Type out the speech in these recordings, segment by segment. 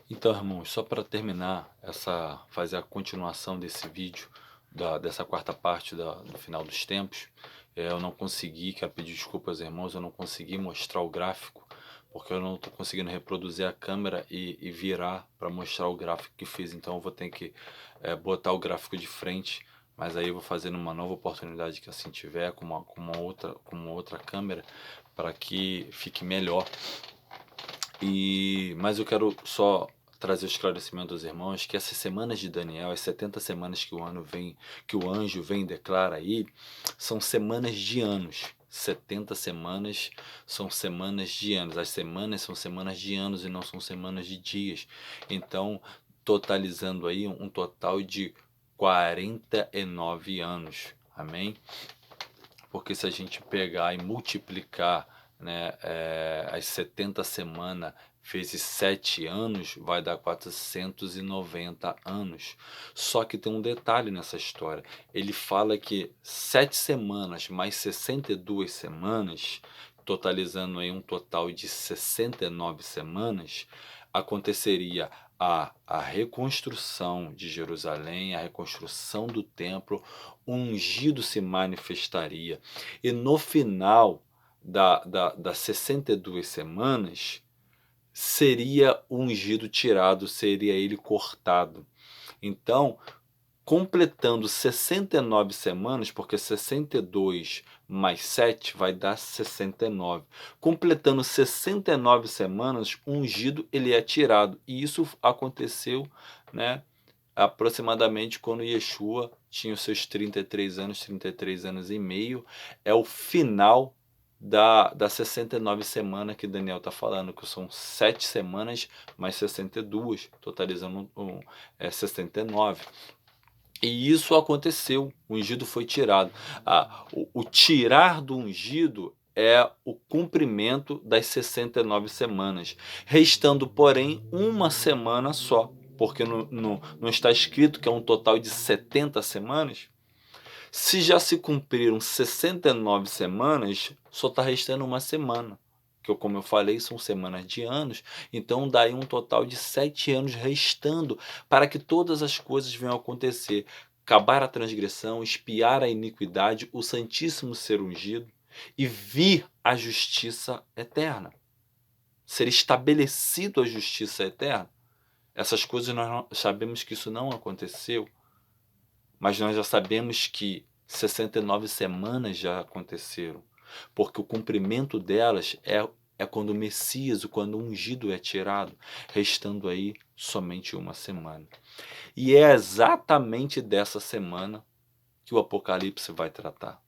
Então, irmãos, só para terminar fazer a continuação desse vídeo, dessa quarta parte do final dos tempos, eu não consegui, quero pedir desculpas, irmãos, eu não consegui mostrar o gráfico, porque eu não estou conseguindo reproduzir a câmera e virar para mostrar o gráfico que fiz, então eu vou ter que botar o gráfico de frente, mas aí eu vou fazer numa nova oportunidade que assim tiver, com uma outra câmera, para que fique melhor. Mas eu quero só trazer o esclarecimento aos irmãos que essas semanas de Daniel, as 70 semanas que o anjo vem e declara aí, são semanas de anos. 70 semanas são semanas de anos. As semanas são semanas de anos e não são semanas de dias. Então, totalizando aí um total de 49 anos. Amém? Porque se a gente pegar e multiplicar, né, as 70 semanas vezes 7 anos, vai dar 490 anos. Só que tem um detalhe nessa história. Ele fala que 7 semanas mais 62 semanas, totalizando aí um total de 69 semanas, aconteceria a reconstrução de Jerusalém, a reconstrução do templo, o ungido se manifestaria. E no final das 62 semanas, seria o ungido tirado, seria ele cortado. Então, completando 69 semanas, porque 62 mais 7 vai dar 69. Completando 69 semanas, o ungido ele é tirado. E isso aconteceu, né, aproximadamente quando Yeshua tinha os seus 33 anos e meio. É o final das 69 semanas que Daniel está falando, que são 7 semanas mais 62, totalizando 69. E isso aconteceu, o ungido foi tirado. O tirar do ungido é o cumprimento das 69 semanas, restando, porém, uma semana só, porque não está escrito que é um total de 70 semanas. Se já se cumpriram 69 semanas, só está restando uma semana, que como eu falei, são semanas de anos, então daí um total de 7 anos restando para que todas as coisas venham a acontecer. Acabar a transgressão, expiar a iniquidade, o Santíssimo ser ungido e vir a justiça eterna. Ser estabelecido a justiça eterna. Essas coisas nós sabemos que isso não aconteceu, mas nós já sabemos que 69 semanas já aconteceram, porque o cumprimento delas é quando o Messias, quando o ungido é tirado, restando aí somente uma semana. E é exatamente dessa semana que o Apocalipse vai tratar.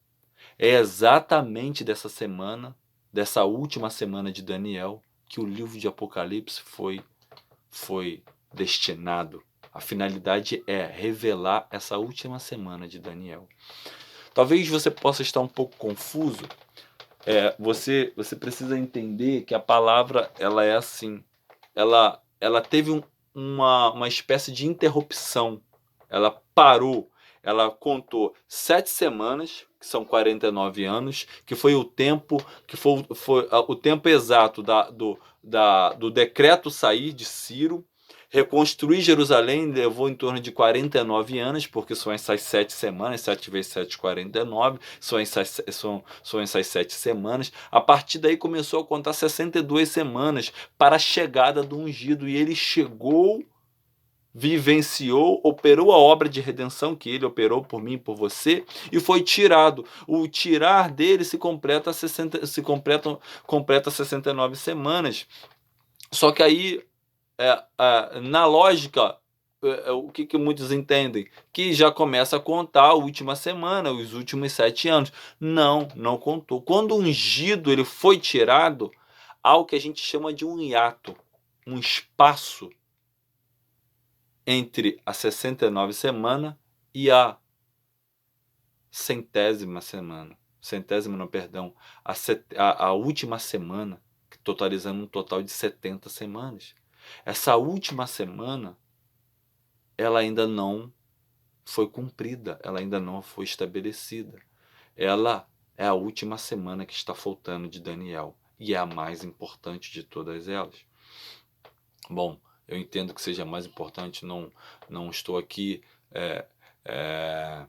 É exatamente dessa semana, dessa última semana de Daniel, que o livro de Apocalipse foi destinado. A finalidade é revelar essa última semana de Daniel. Talvez você possa estar um pouco confuso. Você precisa entender que a palavra ela é assim. Ela teve uma espécie de interrupção. Ela parou. Ela contou 7 semanas, que são 49 anos, que foi o tempo foi o tempo exato do decreto sair de Ciro. Reconstruir Jerusalém levou em torno de 49 anos, porque são essas 7 semanas, 7 vezes 7, 49, são essas 7 semanas. A partir daí começou a contar 62 semanas para a chegada do ungido, e ele chegou, vivenciou, operou a obra de redenção que ele operou por mim e por você, e foi tirado. O tirar dele completa 69 semanas. Só que aí, na lógica, o que muitos entendem? Que já começa a contar a última semana, os últimos 7 anos. Não contou. Quando o ungido ele foi tirado, há o que a gente chama de um hiato, um espaço entre a 69 semana e a centésima semana. Centésima não, perdão. A última semana, totalizando um total de 70 semanas. Essa última semana, ela ainda não foi cumprida, ela ainda não foi estabelecida. Ela é a última semana que está faltando de Daniel, e é a mais importante de todas elas. Bom, eu entendo que seja mais importante, não estou aqui é, é,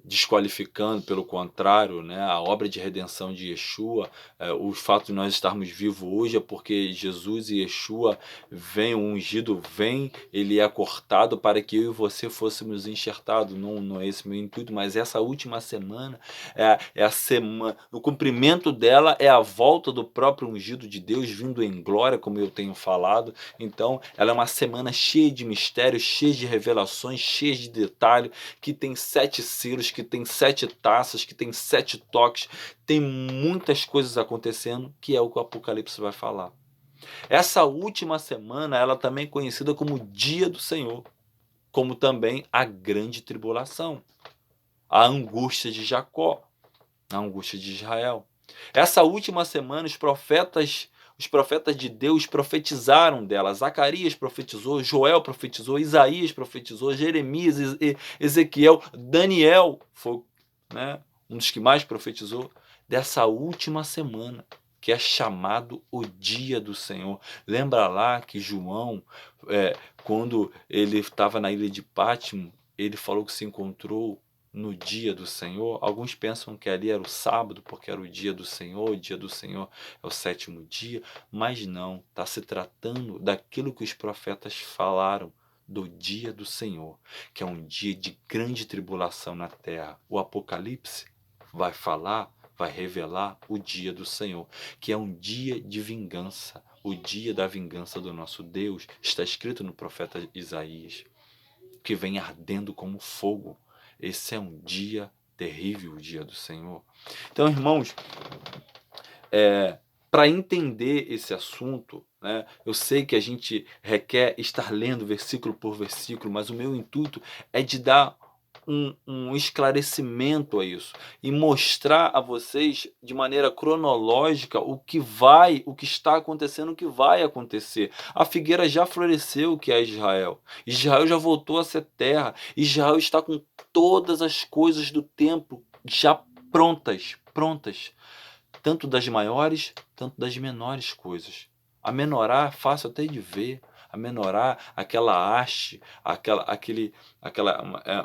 desqualificando, pelo contrário, né, a obra de redenção de Yeshua, o fato de nós estarmos vivos hoje é porque Jesus e Yeshua vem, o ungido vem, ele é cortado para que eu e você fôssemos enxertados, não é esse meu intuito, mas essa última semana, é a semana, o cumprimento dela é a volta do próprio ungido de Deus, vindo em glória, como eu tenho falado. Então, ela é uma semana cheia de mistérios, cheia de revelações, cheia de detalhes, que tem 7 selos, que tem 7 taças, que tem 7 toques, tem muitas coisas acontecendo, que é o que o Apocalipse vai falar. Essa última semana, ela também é conhecida como Dia do Senhor, como também a grande tribulação, a angústia de Jacó, a angústia de Israel. Essa última semana, os profetas de Deus profetizaram dela. Zacarias profetizou, Joel profetizou, Isaías profetizou, Jeremias, Ezequiel, Daniel foi, né, um dos que mais profetizou dessa última semana, que é chamado o Dia do Senhor. Lembra lá que João, quando ele estava na ilha de Pátimo, ele falou que se encontrou no dia do Senhor. Alguns pensam que ali era o sábado, porque era o dia do Senhor, o dia do Senhor é o 7º dia, mas não, está se tratando daquilo que os profetas falaram, do dia do Senhor, que é um dia de grande tribulação na terra. O Apocalipse vai falar, vai revelar o dia do Senhor, que é um dia de vingança, o dia da vingança do nosso Deus, está escrito no profeta Isaías, que vem ardendo como fogo. Esse é um dia terrível, o dia do Senhor. Então, irmãos, para entender esse assunto, né, eu sei que a gente requer estar lendo versículo por versículo, mas o meu intuito é de dar um esclarecimento a isso e mostrar a vocês de maneira cronológica o que está acontecendo, o que vai acontecer. A figueira já floresceu, que é Israel. Israel já voltou a ser terra. Israel está com todas as coisas do templo já prontas, tanto das maiores, tanto das menores coisas. A menorá é fácil até de ver. A menorá, aquela haste,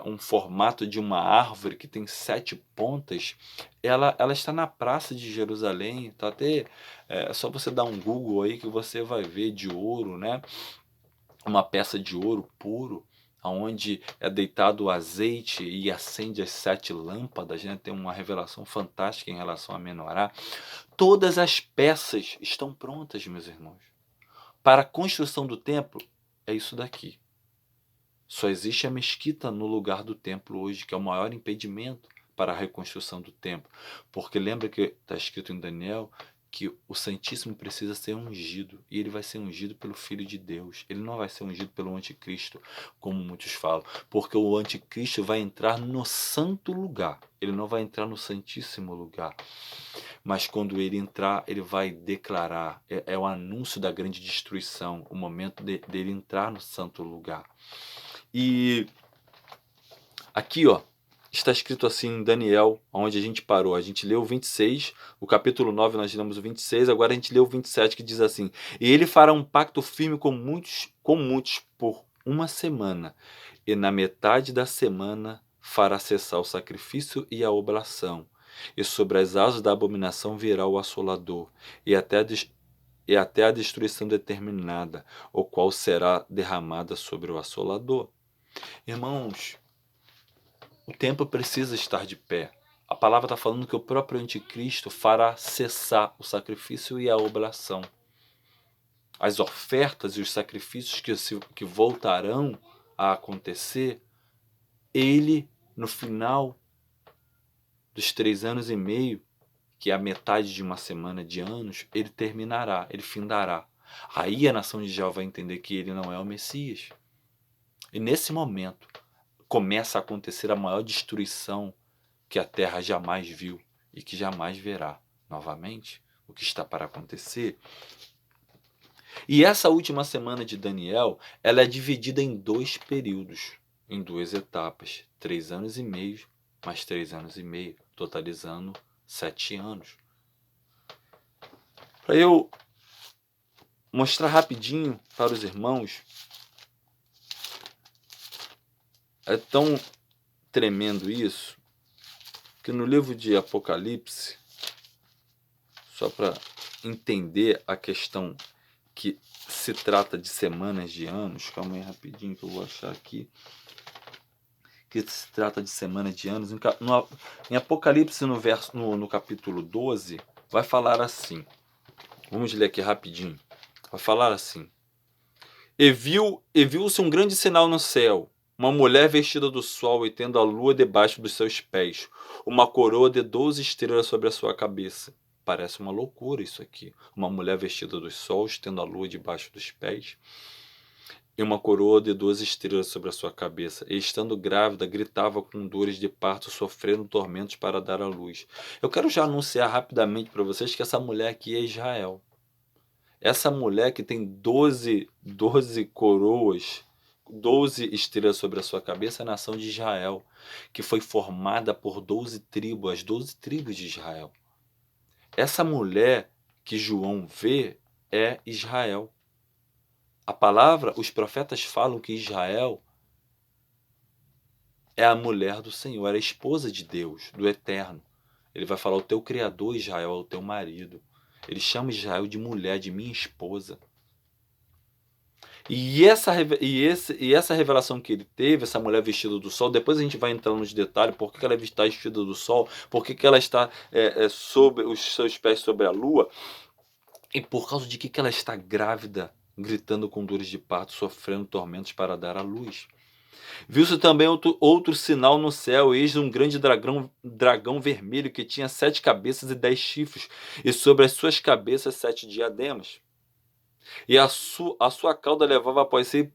um formato de uma árvore que tem 7 pontas, ela está na praça de Jerusalém. Tá até, é só você dar um Google aí que você vai ver, de ouro, né? Uma peça de ouro puro, aonde é deitado o azeite e acende as 7 lâmpadas, né? Tem uma revelação fantástica em relação à menorá. Todas as peças estão prontas, meus irmãos. Para a construção do templo, é isso daqui. Só existe a mesquita no lugar do templo hoje, que é o maior impedimento para a reconstrução do templo. Porque lembra que está escrito em Daniel que o Santíssimo precisa ser ungido, e ele vai ser ungido pelo Filho de Deus. Ele não vai ser ungido pelo Anticristo, como muitos falam, porque o Anticristo vai entrar no santo lugar, ele não vai entrar no Santíssimo lugar. Mas quando ele entrar, ele vai declarar, é o anúncio da grande destruição, o momento dele entrar no santo lugar. E aqui, ó, está escrito assim em Daniel, onde a gente parou. A gente leu o 26, o capítulo 9 nós lemos o 26, agora a gente leu o 27, que diz assim: e ele fará um pacto firme com muitos por uma semana, e na metade da semana fará cessar o sacrifício e a oblação, e sobre as asas da abominação virá o assolador, e até a destruição determinada, o qual será derramada sobre o assolador. Irmãos, o templo precisa estar de pé. A palavra está falando que o próprio anticristo fará cessar o sacrifício e a oblação. As ofertas e os sacrifícios que voltarão a acontecer, ele, no final dos 3 anos e meio, que é a metade de uma semana de anos, ele terminará, ele findará. Aí a nação de Israel vai entender que ele não é o Messias. E nesse momento começa a acontecer a maior destruição que a terra jamais viu e que jamais verá novamente, o que está para acontecer. E essa última semana de Daniel, ela é dividida em 2 períodos, em 2 etapas, 3 anos e meio, mais 3 anos e meio, totalizando 7 anos. Para eu mostrar rapidinho para os irmãos. É tão tremendo isso, que no livro de Apocalipse, só para entender a questão que se trata de semanas, de anos, calma aí rapidinho que eu vou achar aqui, que se trata de semanas, de anos, em Apocalipse, no capítulo 12, vai falar assim, vamos ler aqui rapidinho, vai falar assim: viu-se um grande sinal no céu, uma mulher vestida do sol e tendo a lua debaixo dos seus pés, uma coroa de 12 estrelas sobre a sua cabeça. Parece uma loucura isso aqui. Uma mulher vestida dos sols, tendo a lua debaixo dos pés, e uma coroa de 12 estrelas sobre a sua cabeça. E estando grávida, gritava com dores de parto, sofrendo tormentos para dar à luz. Eu quero já anunciar rapidamente para vocês que essa mulher aqui é Israel. Essa mulher que tem 12 coroas, 12 estrelas sobre a sua cabeça, é a nação de Israel, que foi formada por 12 tribos, as 12 tribos de Israel. Essa mulher que João vê é Israel. A palavra, os profetas falam que Israel é a mulher do Senhor, é a esposa de Deus, do Eterno. Ele vai falar: o teu Criador, Israel, é o teu marido. Ele chama Israel de mulher, de minha esposa. E essa revelação que ele teve, essa mulher vestida do sol, depois a gente vai entrar nos detalhes, por que ela está vestida do sol, por que ela está sobre os seus pés sobre a lua, e por causa de que ela está grávida, gritando com dores de parto, sofrendo tormentos para dar à luz. Viu-se também outro sinal no céu, eis um grande dragão vermelho que tinha 7 cabeças e 10 chifres, e sobre as suas cabeças 7 diademas. E a sua cauda levava após si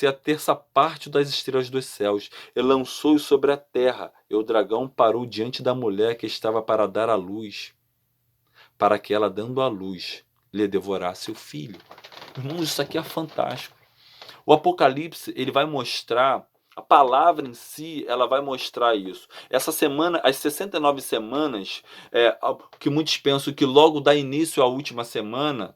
a terça parte das estrelas dos céus, e lançou-os sobre a terra, e o dragão parou diante da mulher que estava para dar à luz, para que ela, dando à luz, lhe devorasse o filho. Irmãos, isso aqui é fantástico. O Apocalipse, ele vai mostrar, a palavra em si, ela vai mostrar isso. Essa semana, as 69 semanas, que muitos pensam que logo dá início à última semana,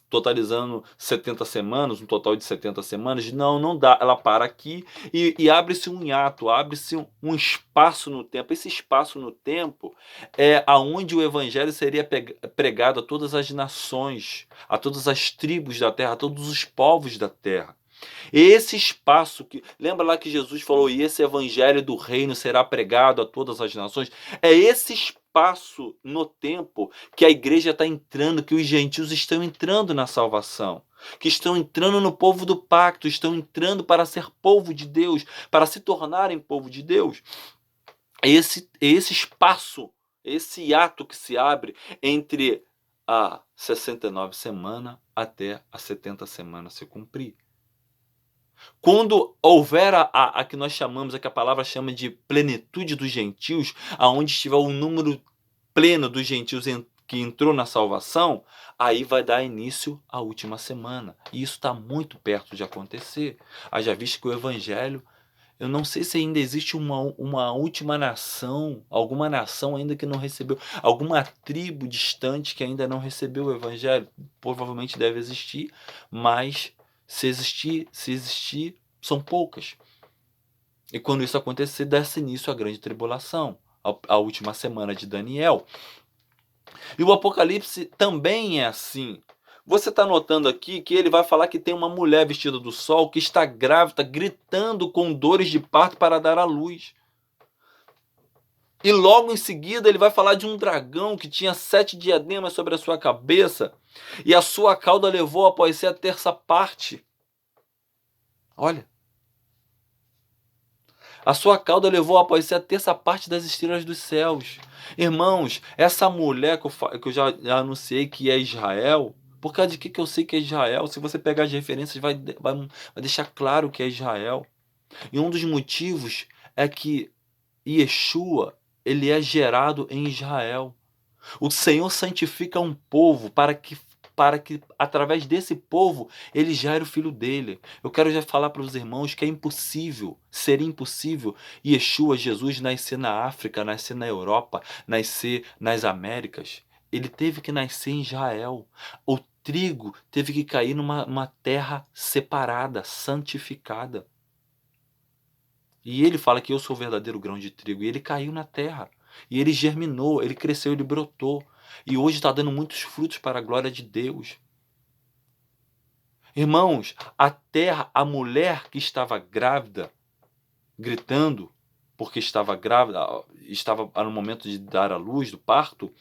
totalizando 70 semanas, um total de 70 semanas, não dá. Ela para aqui e abre-se um hiato, abre-se um espaço no tempo. Esse espaço no tempo é aonde o evangelho seria pregado a todas as nações, a todas as tribos da terra, a todos os povos da terra. Esse espaço que lembra lá que Jesus falou: e esse evangelho do reino será pregado a todas as nações. É esse espaço no tempo que a igreja está entrando, que os gentios estão entrando na salvação, que estão entrando no povo do pacto, estão entrando para ser povo de Deus, para se tornarem povo de Deus. Esse espaço, esse ato que se abre entre a 69 semana até a 70 semanas se cumprir. Quando houver a que nós chamamos, a que a palavra chama de plenitude dos gentios, aonde estiver o número pleno dos gentios que entrou na salvação, aí vai dar início à última semana. E isso está muito perto de acontecer. Haja visto que o evangelho, eu não sei se ainda existe uma última nação, alguma nação ainda que não recebeu, alguma tribo distante que ainda não recebeu o evangelho. Provavelmente deve existir, mas se existir, são poucas. E quando isso acontecer, dá-se início à grande tribulação, a última semana de Daniel. E o Apocalipse também é assim. Você está notando aqui que ele vai falar que tem uma mulher vestida do sol que está grávida, gritando com dores de parto para dar à luz. E logo em seguida ele vai falar de um dragão que tinha 7 diademas sobre a sua cabeça, e a sua cauda levou após si a terça parte. Olha. A sua cauda levou após si a terça parte das estrelas dos céus. Irmãos, essa mulher que eu já anunciei que é Israel, por causa de que eu sei que é Israel? Se você pegar as referências, vai deixar claro que é Israel. E um dos motivos é que Yeshua, ele é gerado em Israel. O Senhor santifica um povo para que através desse povo ele gere o filho dele. Eu quero já falar para os irmãos que é impossível, seria impossível Yeshua, Jesus, nascer na África, nascer na Europa, nascer nas Américas. ele teve que nascer em Israel. O trigo teve que cair numa terra separada, santificada. E ele fala que eu sou o verdadeiro grão de trigo. E ele caiu na terra. E ele germinou, ele cresceu, ele brotou. E hoje está dando muitos frutos para a glória de Deus. Irmãos, a terra, a mulher que estava grávida, gritando, porque estava grávida, estava no momento de dar à luz, do parto,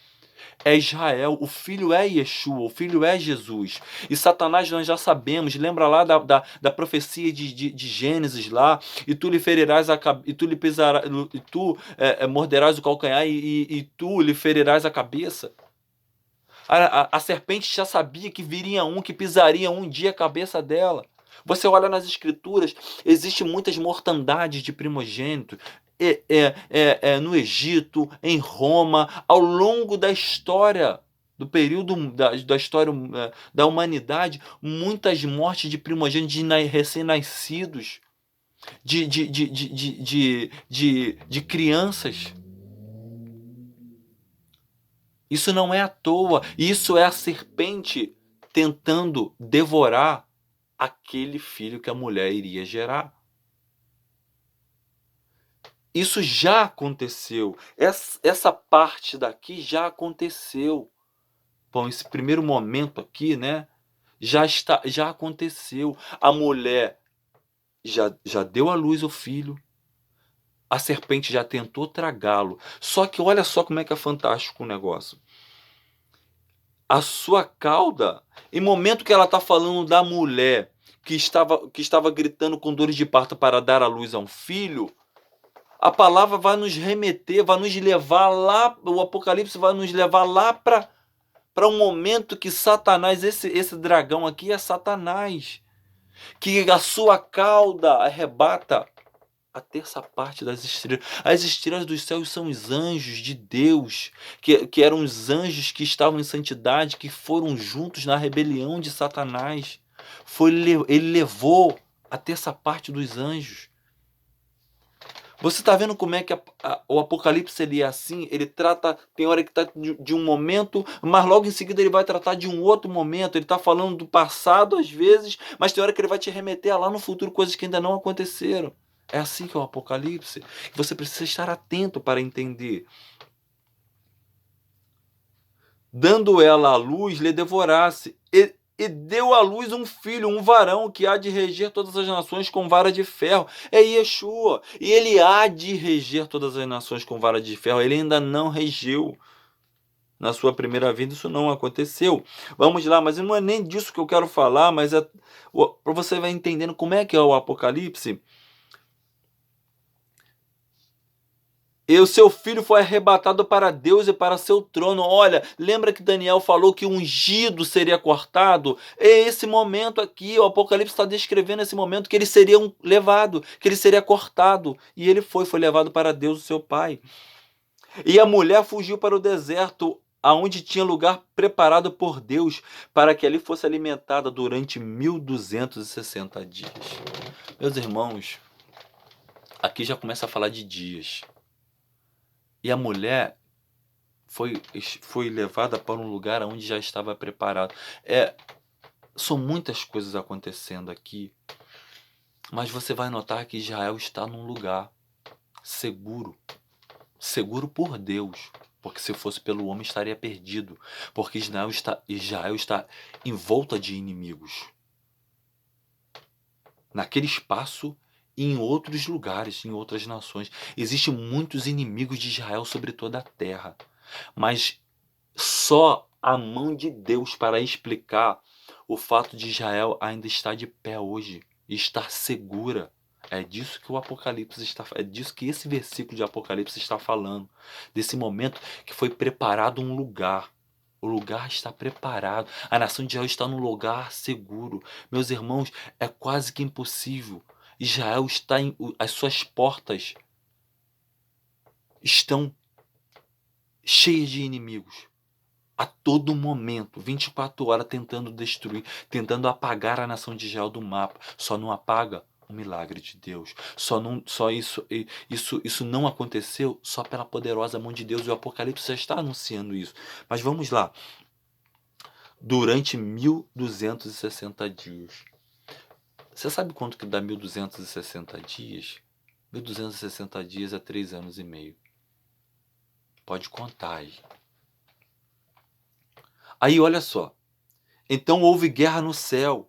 é Israel, o filho é Yeshua, o filho é Jesus. E Satanás nós já sabemos, lembra lá da profecia de Gênesis lá, e tu lhe ferirás e tu lhe pisarás, e tu morderás o calcanhar e tu lhe ferirás a cabeça. A serpente já sabia que viria um que pisaria um dia a cabeça dela. Você olha nas escrituras, existem muitas mortandades de primogênito. No Egito, em Roma, ao longo da história, do período da história da humanidade, muitas mortes de primogênitos, de recém-nascidos, de crianças. Isso não é à toa, isso é a serpente tentando devorar aquele filho que a mulher iria gerar. Isso já aconteceu, essa parte daqui já aconteceu. Bom, esse primeiro momento aqui, né, já aconteceu. A mulher já deu à luz o filho, a serpente já tentou tragá-lo. Só que olha só como é que é fantástico o negócio. A sua cauda, em momento que ela está falando da mulher que estava gritando com dores de parto para dar à luz a um filho, a palavra vai nos remeter, vai nos levar lá, o Apocalipse vai nos levar lá para um momento que Satanás, esse dragão aqui é Satanás, que a sua cauda arrebata a terça parte das estrelas. As estrelas dos céus são os anjos de Deus, que eram os anjos que estavam em santidade, que foram juntos na rebelião de Satanás. Ele levou a terça parte dos anjos. Você está vendo como é que o Apocalipse ele é assim? Ele trata, tem hora que está de um momento, mas logo em seguida ele vai tratar de um outro momento. Ele está falando do passado às vezes, mas tem hora que ele vai te remeter a lá no futuro, coisas que ainda não aconteceram. É assim que é o Apocalipse. Você precisa estar atento para entender. Dando ela à luz, lhe devorasse. E deu à luz um filho, um varão, que há de reger todas as nações com vara de ferro. É Yeshua. E ele há de reger todas as nações com vara de ferro. Ele ainda não regeu. Na sua primeira vinda isso não aconteceu. Vamos lá, mas não é nem disso que eu quero falar, mas é para você vai entendendo como é que é o Apocalipse. E o seu filho foi arrebatado para Deus e para seu trono. Olha, lembra que Daniel falou que o ungido seria cortado? É esse momento aqui, o Apocalipse está descrevendo esse momento que ele seria levado, que ele seria cortado. E ele foi levado para Deus, o seu pai. E a mulher fugiu para o deserto, aonde tinha lugar preparado por Deus, para que ali fosse alimentada durante 1260 dias. Meus irmãos, aqui já começa a falar de dias. E a mulher foi levada para um lugar onde já estava preparado. São muitas coisas acontecendo aqui, mas você vai notar que Israel está num lugar seguro. Seguro por Deus, porque se fosse pelo homem estaria perdido, porque Israel está em volta de inimigos. Naquele espaço e em outros lugares, em outras nações. Existem muitos inimigos de Israel sobre toda a terra. Mas só a mão de Deus para explicar o fato de Israel ainda estar de pé hoje e estar segura. É disso que o Apocalipse é disso que esse versículo de Apocalipse está falando. Desse momento que foi preparado um lugar. O lugar está preparado. A nação de Israel está num lugar seguro. Meus irmãos, é quase que impossível. Israel está as suas portas estão cheias de inimigos. A todo momento, 24 horas tentando destruir, tentando apagar a nação de Israel do mapa. Só não apaga um milagre de Deus. Isso não aconteceu só pela poderosa mão de Deus, e o Apocalipse já está anunciando isso. Mas vamos lá. Durante 1260 dias. Você sabe quanto que dá 1260 dias? 1260 dias é 3 anos e meio. Pode contar aí. Aí olha só. Então houve guerra no céu.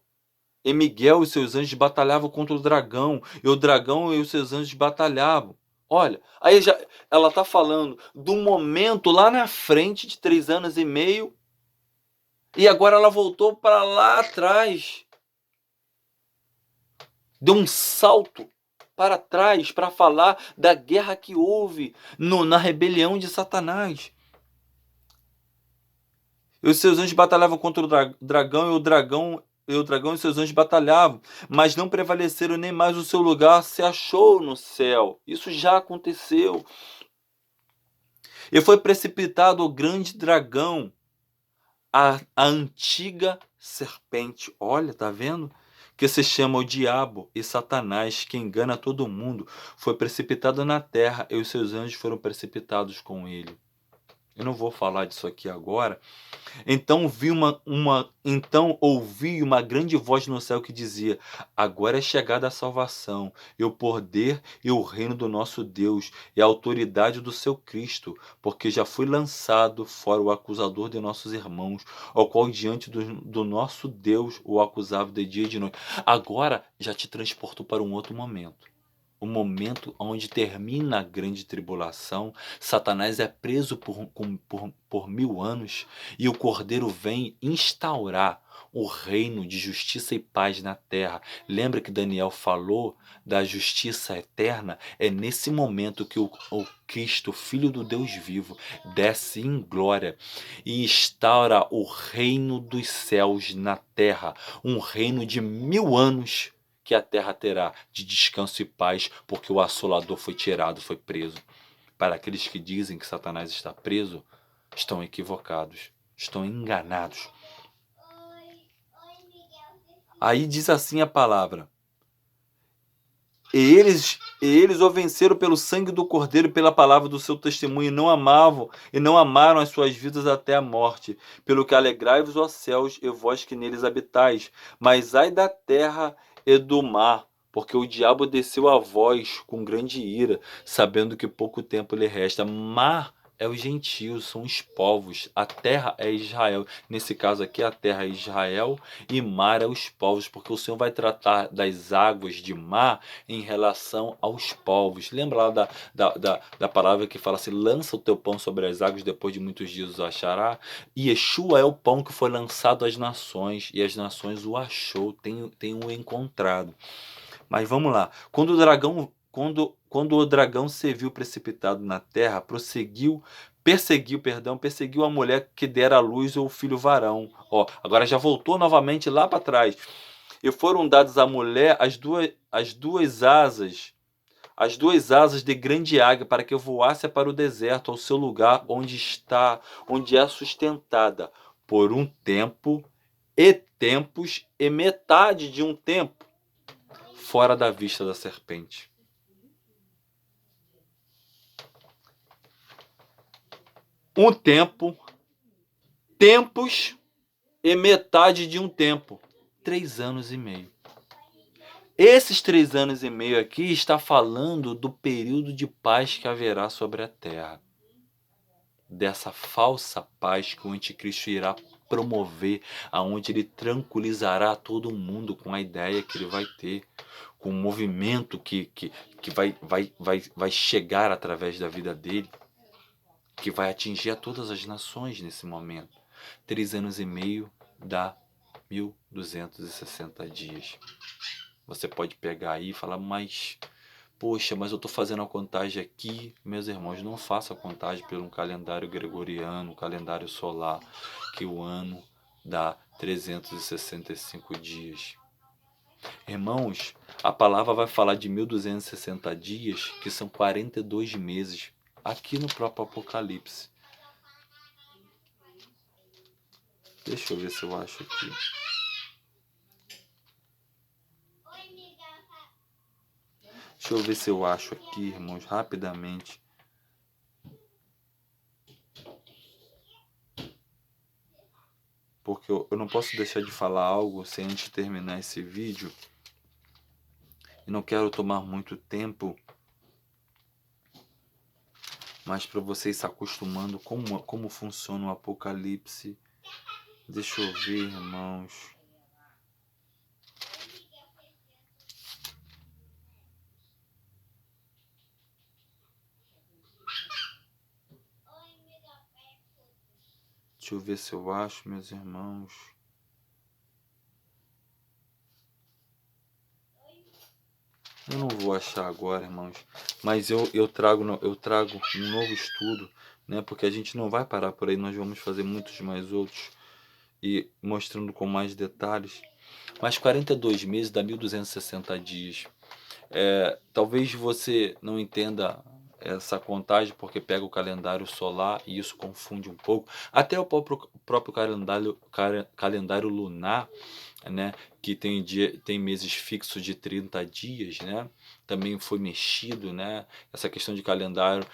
E Miguel e seus anjos batalhavam contra o dragão. E o dragão e os seus anjos batalhavam. Olha, aí já, ela está falando do momento lá na frente de 3 anos e meio. E agora ela voltou para lá atrás. Deu um salto para trás para falar da guerra que houve na rebelião de Satanás. E os seus anjos batalhavam contra o dragão, e o dragão e seus anjos batalhavam, mas não prevaleceram, nem mais o seu lugar se achou no céu. Isso já aconteceu. E foi precipitado o grande dragão, a antiga serpente. Olha, tá vendo? Que se chama o diabo e Satanás, que engana todo mundo. Foi precipitado na terra, e os seus anjos foram precipitados com ele. Eu não vou falar disso aqui agora. Então ouvi uma grande voz no céu que dizia: agora é chegada a salvação, e o poder e o reino do nosso Deus, e a autoridade do seu Cristo, porque já foi lançado fora o acusador de nossos irmãos, ao qual diante do nosso Deus o acusava de dia e de noite. Agora já te transportou para um outro momento. O momento onde termina a grande tribulação, Satanás é preso por 1000 anos, e o Cordeiro vem instaurar o reino de justiça e paz na terra. Lembra que Daniel falou da justiça eterna? É nesse momento que o Cristo, Filho do Deus vivo, desce em glória e instaura o reino dos céus na terra, um reino de 1000 anos, que a terra terá de descanso e paz, porque o assolador foi tirado, foi preso. Para aqueles que dizem que Satanás está preso, estão equivocados, estão enganados. Aí diz assim a palavra: e eles o venceram pelo sangue do Cordeiro e pela palavra do seu testemunho, e não amaram as suas vidas até a morte. Pelo que alegrai-vos, ó céus, e vós que neles habitais. Mas ai da terra e do mar, porque o diabo desceu a vós com grande ira, sabendo que pouco tempo lhe resta. Mar é os gentios, são os povos. A terra é Israel. Nesse caso aqui, a terra é Israel, e mar é os povos, porque o Senhor vai tratar das águas de mar em relação aos povos. Lembra lá da palavra que fala assim: lança o teu pão sobre as águas, depois de muitos dias os achará. E Yeshua é o pão que foi lançado às nações, e as nações o achou, tem o encontrado. Mas vamos lá. Quando o dragão se viu precipitado na terra, perseguiu a mulher que dera à luz o filho varão. Ó, agora já voltou novamente lá para trás. E foram dadas à mulher as duas asas de grande águia, para que voasse para o deserto, ao seu lugar onde é sustentada por um tempo e tempos e metade de um tempo, fora da vista da serpente. Um tempo, tempos e metade de um tempo. 3 anos e meio. Esses 3 anos e meio aqui está falando do período de paz que haverá sobre a terra. Dessa falsa paz que o anticristo irá promover, aonde ele tranquilizará todo mundo com a ideia que ele vai ter, com o movimento que vai chegar através da vida dele, que vai atingir a todas as nações nesse momento. 3 anos e meio dá 1260 dias. Você pode pegar aí e falar: poxa, mas eu estou fazendo a contagem aqui. Meus irmãos, não faça a contagem pelo calendário gregoriano, calendário solar, que o ano dá 365 dias. Irmãos, a palavra vai falar de 1260 dias, que são 42 meses, aqui no próprio Apocalipse. Deixa eu ver se eu acho aqui. Deixa eu ver se eu acho aqui, irmãos, rapidamente. Porque eu não posso deixar de falar algo sem antes terminar esse vídeo. E não quero tomar muito tempo, mas para vocês se acostumando como funciona o Apocalipse. Deixa eu ver, irmãos. Deixa eu ver se eu acho, meus irmãos. Eu não vou achar agora, irmãos. Mas eu trago um novo estudo, né? Porque a gente não vai parar por aí. Nós vamos fazer muitos mais outros. E mostrando com mais detalhes. Mas 42 meses dá 1.260 dias. Talvez você não entenda essa contagem porque pega o calendário solar e isso confunde um pouco. Até o próprio calendário lunar, né, que tem meses fixos de 30 dias, né, também foi mexido, né, essa questão de calendário.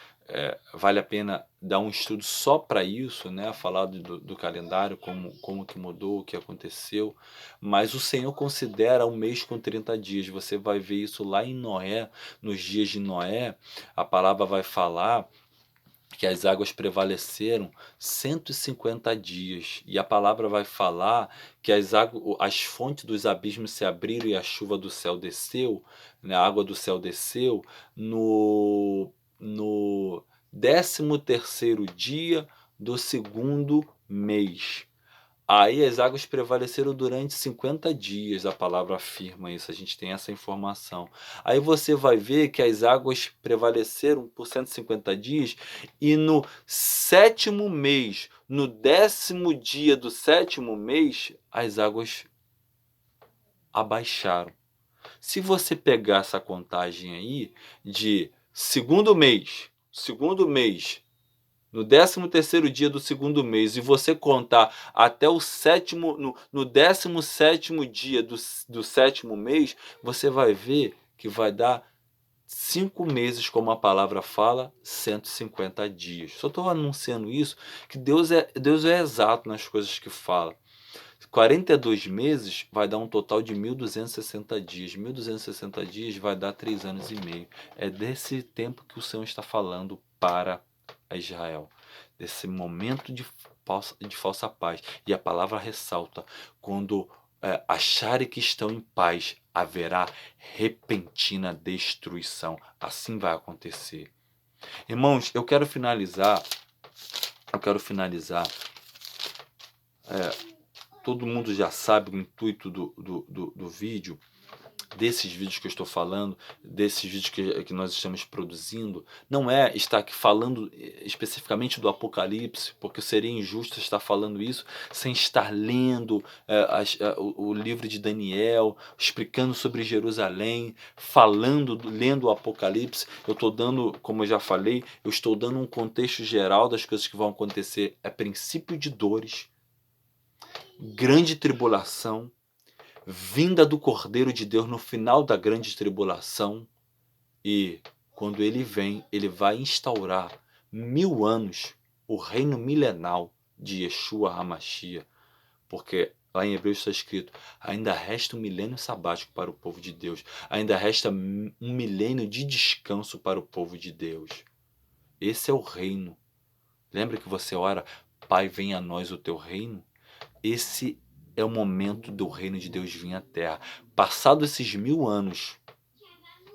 Vale a pena dar um estudo só para isso, né, falar do calendário, como que mudou, o que aconteceu, mas o Senhor considera um mês com 30 dias, você vai ver isso lá em Noé, nos dias de Noé, a palavra vai falar que as águas prevaleceram 150 dias. E a palavra vai falar que as fontes dos abismos se abriram e a chuva do céu desceu, né, a água do céu desceu no 13º dia do segundo mês. Aí as águas prevaleceram durante 50 dias, a palavra afirma isso, a gente tem essa informação. Aí você vai ver que as águas prevaleceram por 150 dias e no 7º mês, no 10º dia do 7º mês, as águas abaixaram. Se você pegar essa contagem aí de segundo mês, no 13º dia do segundo mês, e você contar até o sétimo, no 17º dia do 7º mês, você vai ver que vai dar 5 meses, como a palavra fala, 150 dias. Só estou anunciando isso, que Deus é exato nas coisas que fala. 42 meses vai dar um total de 1.260 dias. 1.260 dias vai dar 3 anos e meio. É desse tempo que o Senhor está falando para Israel, desse momento de falsa paz. E a palavra ressalta, quando acharem que estão em paz, haverá repentina destruição. Assim vai acontecer. Irmãos, eu quero finalizar, todo mundo já sabe o intuito do vídeo, desses vídeos que eu estou falando, desses vídeos que nós estamos produzindo, não é estar aqui falando especificamente do Apocalipse, porque seria injusto estar falando isso sem estar lendo o livro de Daniel, explicando sobre Jerusalém, lendo o Apocalipse. Eu estou dando, como eu já falei, eu estou dando um contexto geral das coisas que vão acontecer. É princípio de dores, grande tribulação, vinda do Cordeiro de Deus no final da grande tribulação, e quando ele vem, ele vai instaurar 1000 anos, o reino milenal de Yeshua HaMashiach, porque lá em Hebreus está escrito, ainda resta um milênio sabático para o povo de Deus, ainda resta um milênio de descanso para o povo de Deus. Esse é o reino. Lembra que você ora, Pai, venha a nós o teu reino? Esse é o momento do reino de Deus vir à terra. Passados esses 1000 anos,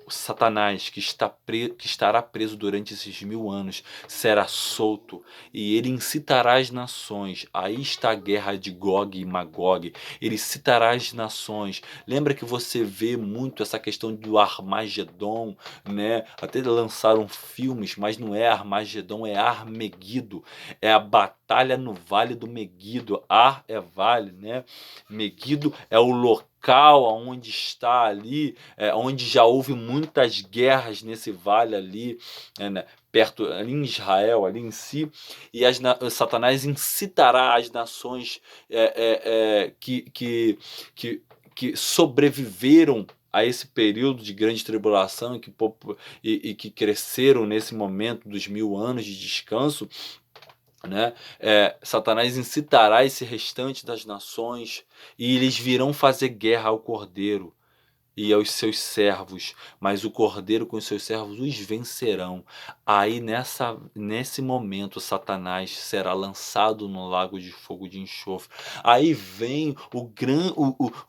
o Satanás, que estará preso durante esses 1000 anos, será solto e ele incitará as nações. Aí está a guerra de Gog e Magog. Ele incitará as nações. Lembra que você vê muito essa questão do Armagedon, né? Até lançaram filmes, mas não é Armagedon, é Armegido. É a batalha no Vale do Megido. Ar é vale, né? Megido é o local onde está ali, onde já houve muitas guerras nesse vale ali, né, perto, ali em Israel, ali em si, e Satanás incitará as nações que sobreviveram a esse período de grande tribulação e que cresceram nesse momento dos 1000 anos de descanso, né? Satanás incitará esse restante das nações e eles virão fazer guerra ao Cordeiro e aos seus servos, mas o Cordeiro com os seus servos os vencerão. Aí nesse momento Satanás será lançado no lago de fogo de enxofre. Aí vem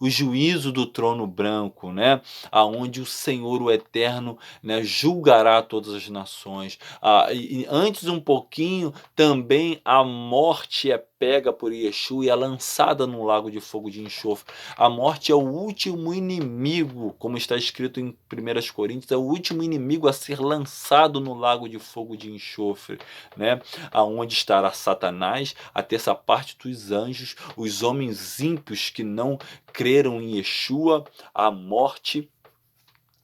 o juízo do trono branco, né? Aonde o Senhor, o Eterno, né, julgará todas as nações. E antes um pouquinho, também a morte é pega por Yeshua e é lançada no lago de fogo de enxofre. A morte é o último inimigo, como está escrito em 1 Coríntios, é o último inimigo a ser lançado no lago de fogo de enxofre, né? Aonde estará Satanás, a terça parte dos anjos, os homens ímpios que não creram em Yeshua, a morte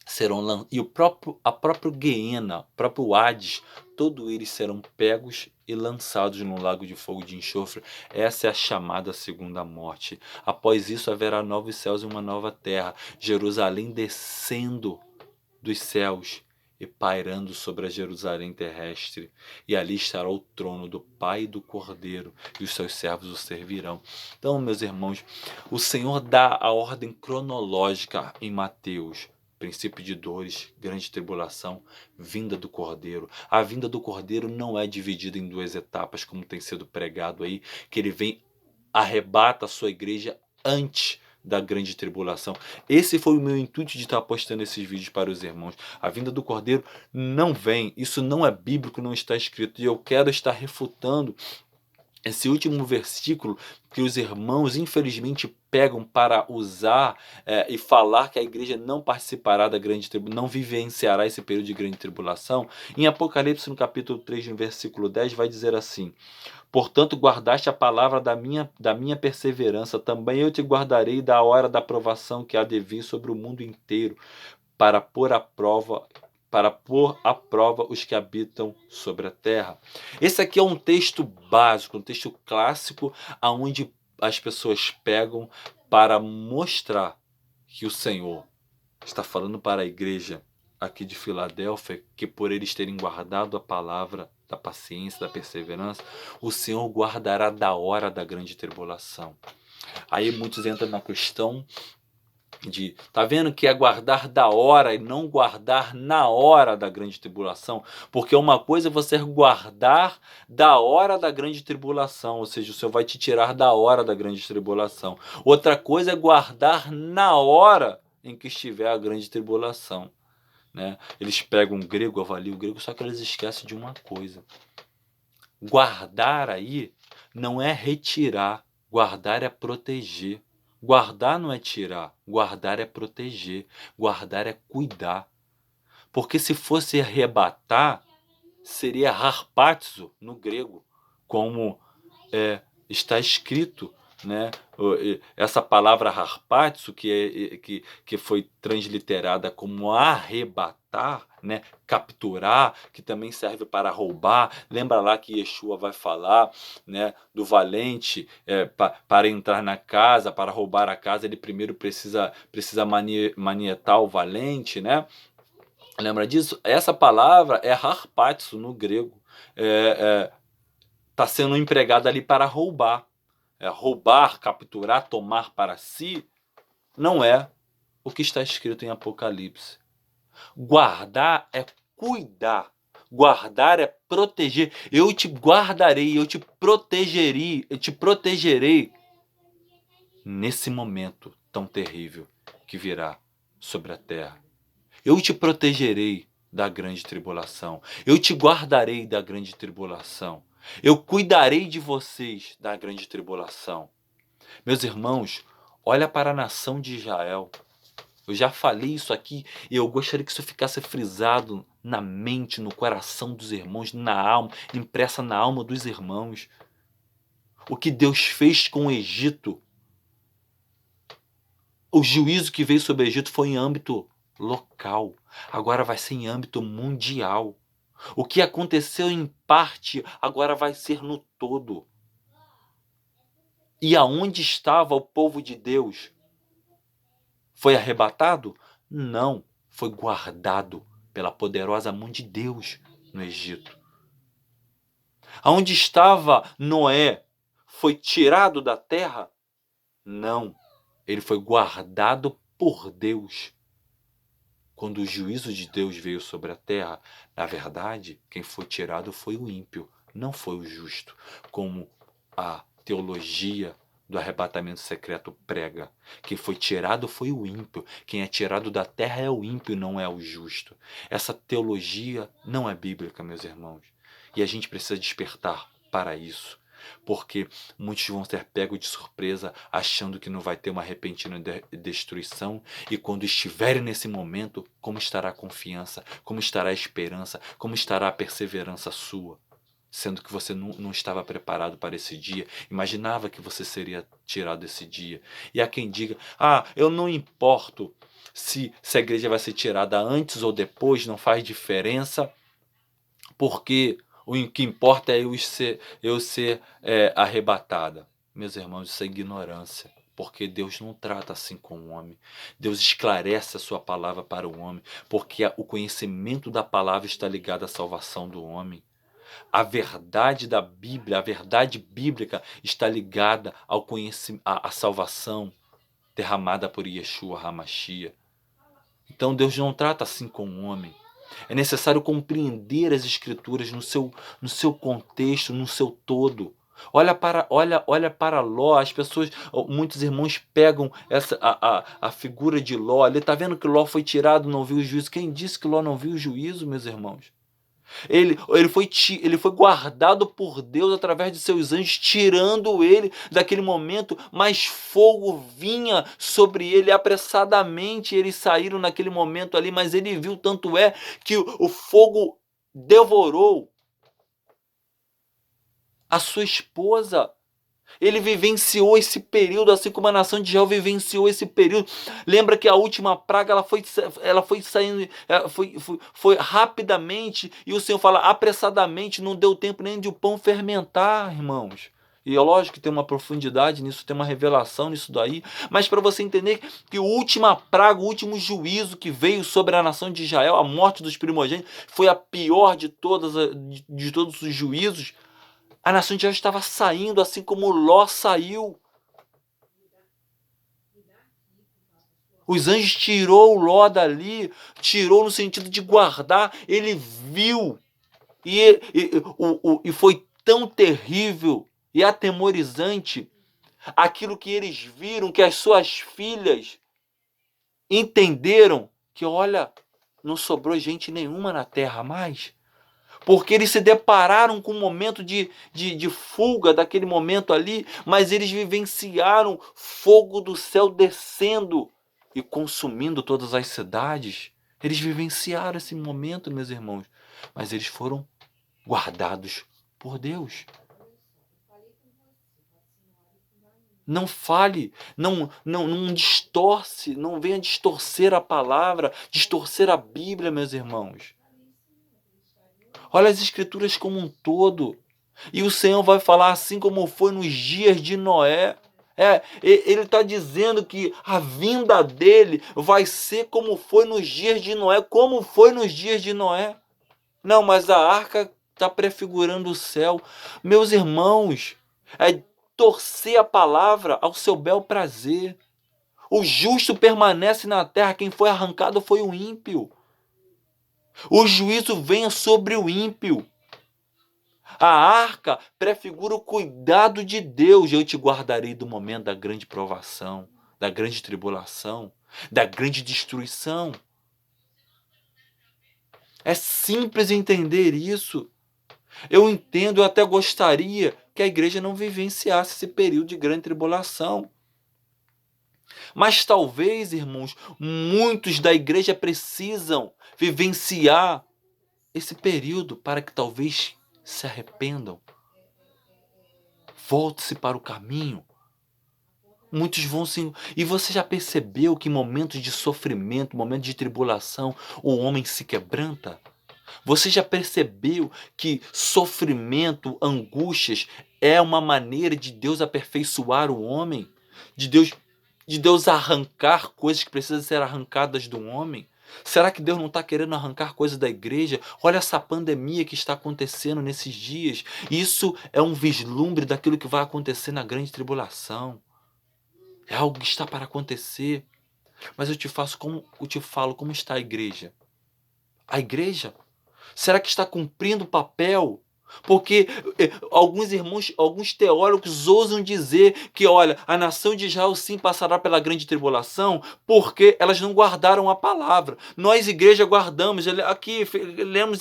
serão e a própria Guiena, o próprio Hades, todos eles serão pegos e lançados no lago de fogo de enxofre. Essa é a chamada segunda morte. Após isso haverá novos céus e uma nova terra, Jerusalém descendo dos céus e pairando sobre a Jerusalém terrestre, e ali estará o trono do Pai e do Cordeiro, e os seus servos o servirão. Então, meus irmãos, o Senhor dá a ordem cronológica em Mateus: princípio de dores, grande tribulação, vinda do Cordeiro. A vinda do Cordeiro não é dividida em duas etapas, como tem sido pregado aí, que ele vem, arrebata a sua igreja antes da grande tribulação. Esse foi o meu intuito de estar postando esses vídeos para os irmãos. A vinda do Cordeiro não vem, isso não é bíblico, não está escrito, e eu quero estar refutando esse último versículo que os irmãos infelizmente pegam para usar e falar que a igreja não participará da grande tribulação, não vivenciará esse período de grande tribulação. Em Apocalipse, no capítulo 3, no versículo 10, vai dizer assim: portanto, guardaste a palavra da minha perseverança, também eu te guardarei da hora da provação que há de vir sobre o mundo inteiro, para pôr à prova os que habitam sobre a terra. Esse aqui é um texto básico, um texto clássico, aonde as pessoas pegam para mostrar que o Senhor está falando para a igreja aqui de Filadélfia, que por eles terem guardado a palavra da paciência, da perseverança, o Senhor guardará da hora da grande tribulação. Aí muitos entram na questão de, tá vendo que é guardar da hora e não guardar na hora da grande tribulação? Porque uma coisa é você guardar da hora da grande tribulação, ou seja, o Senhor vai te tirar da hora da grande tribulação. Outra coisa é guardar na hora em que estiver a grande tribulação, né? Eles pegam o grego, avaliam o grego, só que eles esquecem de uma coisa. Guardar aí não é retirar, guardar é proteger. Guardar não é tirar, guardar é proteger, guardar é cuidar. Porque se fosse arrebatar, seria harpazo no grego, como está escrito, né? Essa palavra harpazo, que foi transliterada como arrebatar, né? Capturar, que também serve para roubar. Lembra lá que Yeshua vai falar, né, do valente, para entrar na casa, para roubar a casa, ele primeiro precisa manietar o valente, né? Lembra disso? Essa palavra é harpazo no grego. Está sendo empregada ali para roubar. Roubar, capturar, tomar para si, não é o que está escrito em Apocalipse. Guardar é cuidar. Guardar é proteger. Eu te guardarei, eu te protegerei nesse momento tão terrível que virá sobre a terra. Eu te protegerei da grande tribulação. Eu te guardarei da grande tribulação. Eu cuidarei de vocês da grande tribulação. Meus irmãos, olha para a nação de Israel. Eu já falei isso aqui e eu gostaria que isso ficasse frisado na mente, no coração dos irmãos, na alma, impressa na alma dos irmãos. O que Deus fez com o Egito. O juízo que veio sobre o Egito foi em âmbito local. Agora vai ser em âmbito mundial. O que aconteceu em parte, agora vai ser no todo. E aonde estava o povo de Deus? Foi arrebatado? Não, foi guardado pela poderosa mão de Deus no Egito. Aonde estava Noé foi tirado da terra? Não, ele foi guardado por Deus. Quando o juízo de Deus veio sobre a terra, na verdade, quem foi tirado foi o ímpio, não foi o justo, como a teologia do arrebatamento secreto prega. Quem foi tirado foi o ímpio. Quem é tirado da terra é o ímpio, não é o justo. Essa teologia não é bíblica, meus irmãos. E a gente precisa despertar para isso. Porque muitos vão ser pegos de surpresa achando que não vai ter uma repentina destruição, e quando estiverem nesse momento, como estará a confiança, como estará a esperança, como estará a perseverança sua? Sendo que você não estava preparado para esse dia, imaginava que você seria tirado desse dia. E há quem diga, eu não importo se a igreja vai ser tirada antes ou depois, não faz diferença, porque o que importa é eu ser arrebatada. Meus irmãos, isso é ignorância. Porque Deus não trata assim com o homem. Deus esclarece a sua palavra para o homem. Porque o conhecimento da palavra está ligado à salvação do homem. A verdade da Bíblia, a verdade bíblica está ligada ao conhecimento, à salvação derramada por Yeshua HaMashiach. Então Deus não trata assim com o homem. É necessário compreender as Escrituras no seu contexto, no seu todo. Olha para Ló, as pessoas, muitos irmãos pegam a figura de Ló. Ele está vendo que Ló foi tirado, não viu o juízo. Quem disse que Ló não viu o juízo, meus irmãos? Ele foi guardado por Deus através de seus anjos, tirando ele daquele momento, mas fogo vinha sobre ele apressadamente. Eles saíram naquele momento ali, mas ele viu, tanto é que o fogo devorou a sua esposa. Ele vivenciou esse período, assim como a nação de Israel vivenciou esse período. Lembra que a última praga ela foi saindo, foi rapidamente, e o Senhor fala apressadamente, não deu tempo nem de o pão fermentar, irmãos. E é lógico que tem uma profundidade nisso, tem uma revelação nisso daí, mas para você entender que a última praga, o último juízo que veio sobre a nação de Israel, a morte dos primogênitos, foi a pior de todos os juízos. A nação de Israel estava saindo, assim como Ló saiu. Os anjos tirou Ló dali, tirou no sentido de guardar. Ele viu, e foi tão terrível e atemorizante aquilo que eles viram, que as suas filhas entenderam que, olha, não sobrou gente nenhuma na terra mais. Porque eles se depararam com um momento de fuga daquele momento ali, mas eles vivenciaram fogo do céu descendo e consumindo todas as cidades. Eles vivenciaram esse momento, meus irmãos, mas eles foram guardados por Deus. Não fale, não distorce, não venha distorcer a palavra, distorcer a Bíblia, meus irmãos. Olha as Escrituras como um todo. E o Senhor vai falar assim como foi nos dias de Noé. Ele está dizendo que a vinda dele vai ser como foi nos dias de Noé. Como foi nos dias de Noé? Não, mas a arca está prefigurando o céu. Meus irmãos, é torcer a palavra ao seu bel prazer. O justo permanece na terra, quem foi arrancado foi o ímpio. O juízo venha sobre o ímpio. A arca prefigura o cuidado de Deus. Eu te guardarei do momento da grande provação, da grande tribulação, da grande destruição. É simples entender isso. Eu entendo, eu até gostaria que a igreja não vivenciasse esse período de grande tribulação. Mas talvez, irmãos, muitos da igreja precisam vivenciar esse período para que talvez se arrependam. Volte-se para o caminho. Muitos vão se... E você já percebeu que em momentos de sofrimento, momentos de tribulação, o homem se quebranta? Você já percebeu que sofrimento, angústias, é uma maneira de Deus aperfeiçoar o homem? De Deus de Deus arrancar coisas que precisam ser arrancadas do homem? Será que Deus não está querendo arrancar coisas da igreja? Olha essa pandemia que está acontecendo nesses dias. Isso é um vislumbre daquilo que vai acontecer na grande tribulação. É algo que está para acontecer. Mas eu te falo como está a igreja. A igreja? Será que está cumprindo o papel? Porque alguns irmãos, alguns teólogos ousam dizer que, olha, a nação de Israel sim passará pela grande tribulação porque elas não guardaram a palavra. Nós, igreja, guardamos. Aqui, lemos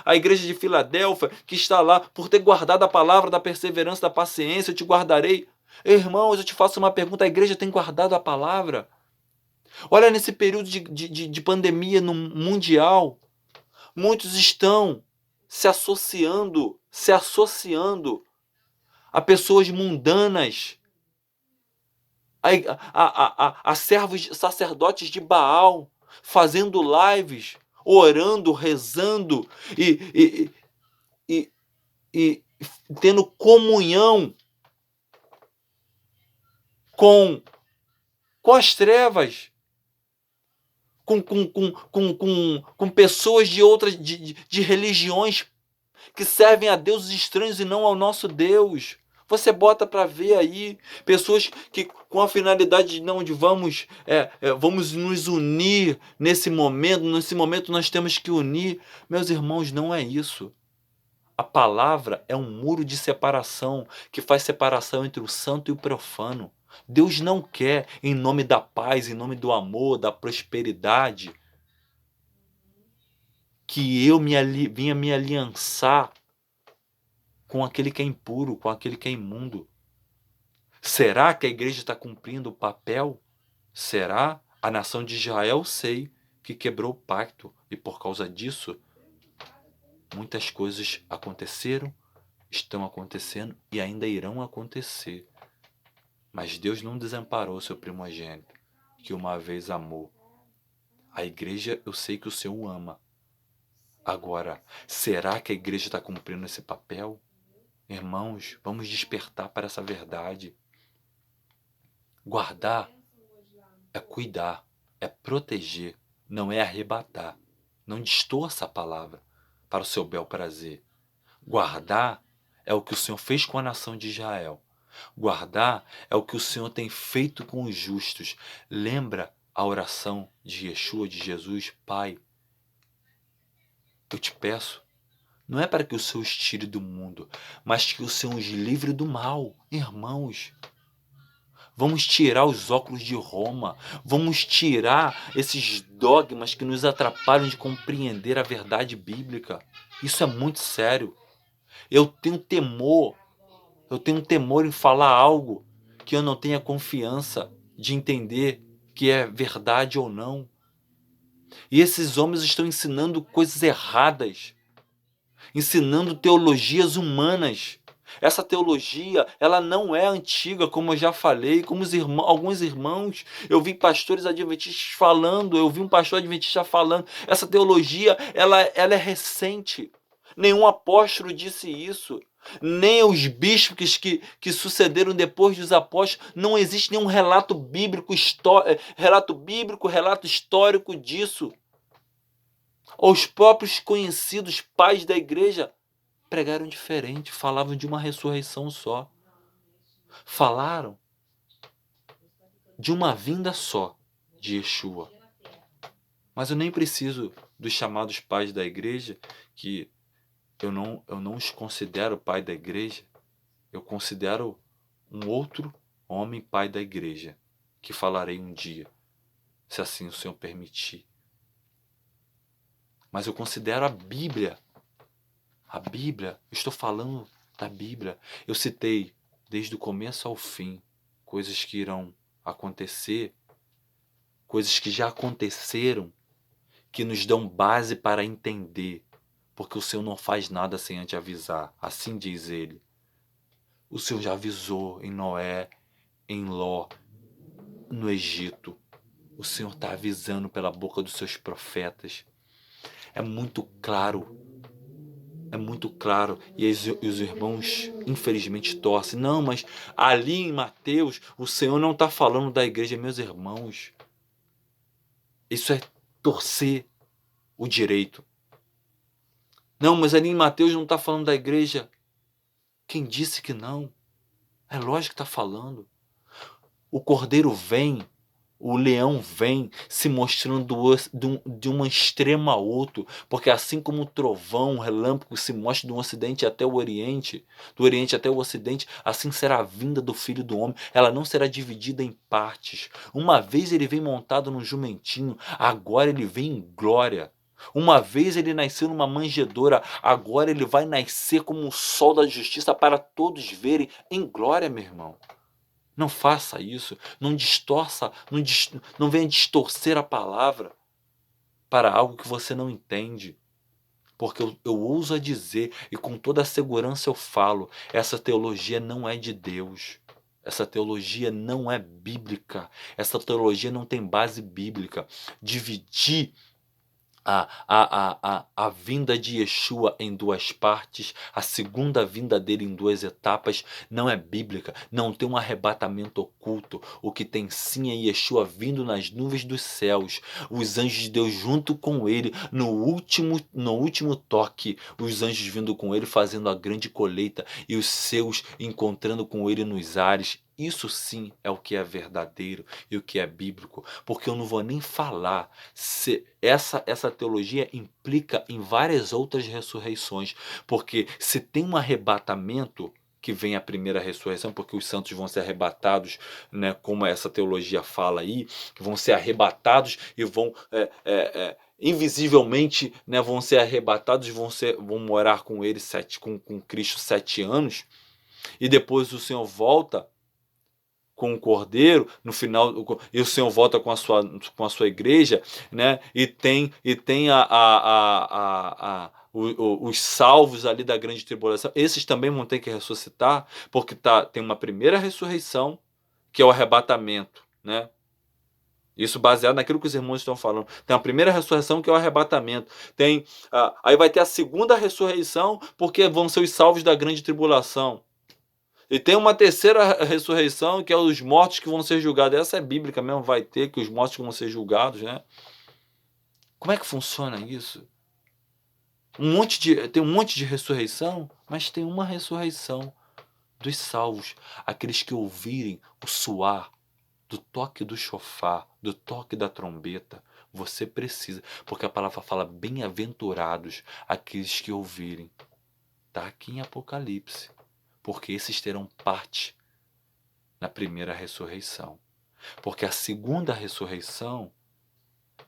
a igreja de Filadélfia, que está lá, por ter guardado a palavra da perseverança, da paciência, eu te guardarei. Irmãos, eu te faço uma pergunta, a igreja tem guardado a palavra? Olha, nesse período de pandemia no mundial, muitos estão se associando a pessoas mundanas, a servos, sacerdotes de Baal, fazendo lives, orando, rezando e, e tendo comunhão com as trevas, com pessoas de outras de religiões que servem a deuses estranhos e não ao nosso Deus. Você bota para ver aí pessoas que com a finalidade de não de vamos nos unir nesse momento nós temos que unir. Meus irmãos, não é isso. A palavra é um muro de separação que faz separação entre o santo e o profano. Deus não quer, em nome da paz, em nome do amor, da prosperidade, que eu venha me aliançar com aquele que é impuro, com aquele que é imundo. Será que a igreja está cumprindo o papel? Será? A nação de Israel, sei que quebrou o pacto e por causa disso muitas coisas aconteceram, estão acontecendo e ainda irão acontecer. Mas Deus não desamparou seu primogênito, que uma vez amou. A igreja, eu sei que o Senhor ama. Agora, será que a igreja está cumprindo esse papel? Irmãos, vamos despertar para essa verdade. Guardar é cuidar, é proteger, não é arrebatar. Não distorça a palavra para o seu bel prazer. Guardar é o que o Senhor fez com a nação de Israel. Guardar é o que o Senhor tem feito com os justos. Lembra a oração de Yeshua, de Jesus? Pai, eu te peço, não é para que o Senhor os tire do mundo, mas que o Senhor os livre do mal. Irmãos, vamos tirar os óculos de Roma, vamos tirar esses dogmas que nos atrapalham de compreender a verdade bíblica. Isso é muito sério. Eu tenho temor em falar algo que eu não tenha confiança de entender que é verdade ou não. E esses homens estão ensinando coisas erradas, ensinando teologias humanas. Essa teologia, ela não é antiga, como eu já falei, como alguns irmãos, eu vi pastores adventistas falando, eu vi um pastor adventista falando, essa teologia, ela é recente. Nenhum apóstolo disse isso. Nem os bispos que sucederam depois dos apóstolos, não existe nenhum relato bíblico, relato histórico disso. Os próprios conhecidos pais da igreja pregaram diferente, falavam de uma ressurreição só. Falaram de uma vinda só de Yeshua. Mas eu nem preciso dos chamados pais da igreja, que eu não os considero pai da igreja. Eu considero um outro homem pai da igreja, que falarei um dia, se assim o Senhor permitir. Mas eu considero a Bíblia. A Bíblia, eu estou falando da Bíblia. Eu citei desde o começo ao fim coisas que irão acontecer, coisas que já aconteceram, que nos dão base para entender, porque o Senhor não faz nada sem antes avisar, assim diz ele. O Senhor já avisou em Noé, em Ló, no Egito. O Senhor está avisando pela boca dos seus profetas. É muito claro. É muito claro. E os irmãos, infelizmente, torcem. Não, mas ali em Mateus, o Senhor não está falando da igreja, meus irmãos. Isso é torcer o direito. Não, mas ali em Mateus não está falando da igreja. Quem disse que não? É lógico que está falando. O cordeiro vem, o leão vem se mostrando de um extremo a outro, porque assim como o trovão, o relâmpago se mostra do ocidente até o oriente, do oriente até o ocidente, assim será a vinda do Filho do Homem. Ela não será dividida em partes. Uma vez ele vem montado num jumentinho, agora ele vem em glória. Uma vez ele nasceu numa manjedoura, agora ele vai nascer como o sol da justiça para todos verem em glória, meu irmão. Não faça isso, não distorça, não venha distorcer a palavra para algo que você não entende. Porque eu ouso a dizer, e com toda a segurança eu falo, essa teologia não é de Deus. Essa teologia não é bíblica. Essa teologia não tem base bíblica. Dividir a vinda de Yeshua em duas partes, a segunda vinda dele em duas etapas, não é bíblica, não tem um arrebatamento oculto. O que tem sim é Yeshua vindo nas nuvens dos céus, os anjos de Deus junto com ele, no último toque, os anjos vindo com ele fazendo a grande colheita e os seus encontrando com ele nos ares. Isso sim é o que é verdadeiro e o que é bíblico, porque eu não vou nem falar se essa teologia implica em várias outras ressurreições, porque se tem um arrebatamento que vem a primeira ressurreição, porque os santos vão ser arrebatados, né, como essa teologia fala aí, que vão ser arrebatados e vão invisivelmente, né, vão ser arrebatados, vão morar com ele com Cristo 7 anos, e depois o Senhor volta com o cordeiro, no final, e o Senhor volta com a sua igreja, né? E tem os salvos ali da grande tribulação. Esses também vão ter que ressuscitar, porque tem uma primeira ressurreição, que é o arrebatamento, né? Isso baseado naquilo que os irmãos estão falando. Tem a primeira ressurreição, que é o arrebatamento. Aí vai ter a segunda ressurreição, porque vão ser os salvos da grande tribulação. E tem uma terceira ressurreição, que é os mortos que vão ser julgados. Essa é bíblica mesmo, vai ter que os mortos vão ser julgados, né? Como é que funciona isso? Tem um monte de ressurreição, mas tem uma ressurreição dos salvos, aqueles que ouvirem o soar do toque do chofar, do toque da trombeta. Você precisa, porque a palavra fala: bem-aventurados aqueles que ouvirem. Está aqui em Apocalipse, porque esses terão parte na primeira ressurreição. Porque a segunda ressurreição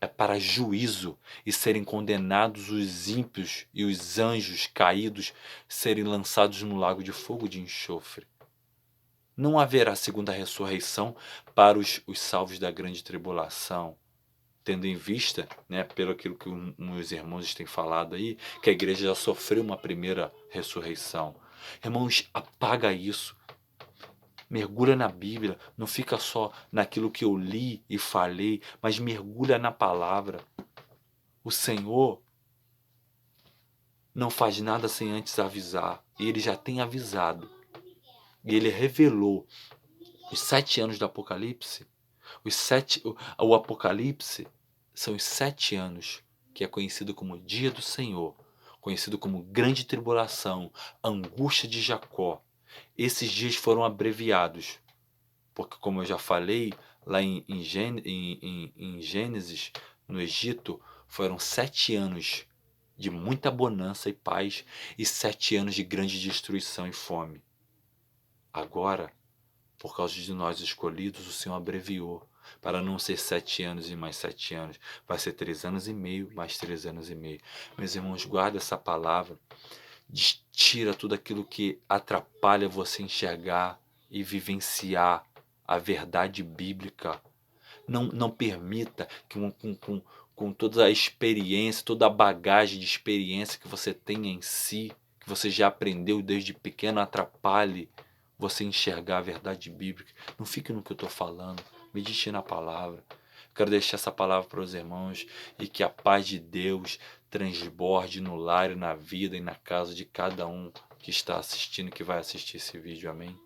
é para juízo, e serem condenados os ímpios e os anjos caídos serem lançados no lago de fogo de enxofre. Não haverá segunda ressurreição para os salvos da grande tribulação, tendo em vista, né, pelo aquilo que meus irmãos têm falado aí, que a igreja já sofreu uma primeira ressurreição. Irmãos, apaga isso. Mergulha na Bíblia, não fica só naquilo que eu li e falei, mas mergulha na palavra. O Senhor não faz nada sem antes avisar, e Ele já tem avisado. E Ele revelou os 7 anos do Apocalipse. O Apocalipse são os 7 anos, que é conhecido como Dia do Senhor, conhecido como Grande Tribulação, Angústia de Jacó. Esses dias foram abreviados, porque, como eu já falei, lá em Gênesis, no Egito, foram 7 anos de muita bonança e paz, e 7 anos de grande destruição e fome. Agora, por causa de nós escolhidos, o Senhor abreviou, para não ser 7 anos e mais 7 anos. Vai ser 3 anos e meio, mais 3 anos e meio. Meus irmãos, guarda essa palavra. Tira tudo aquilo que atrapalha você enxergar e vivenciar a verdade bíblica. Não permita que com toda a experiência, toda a bagagem de experiência que você tem em si, que você já aprendeu desde pequeno, atrapalhe você enxergar a verdade bíblica. Não fique no que eu estou falando. Medite na palavra. Quero deixar essa palavra para os irmãos e que a paz de Deus transborde no lar e na vida e na casa de cada um que está assistindo, que vai assistir esse vídeo. Amém?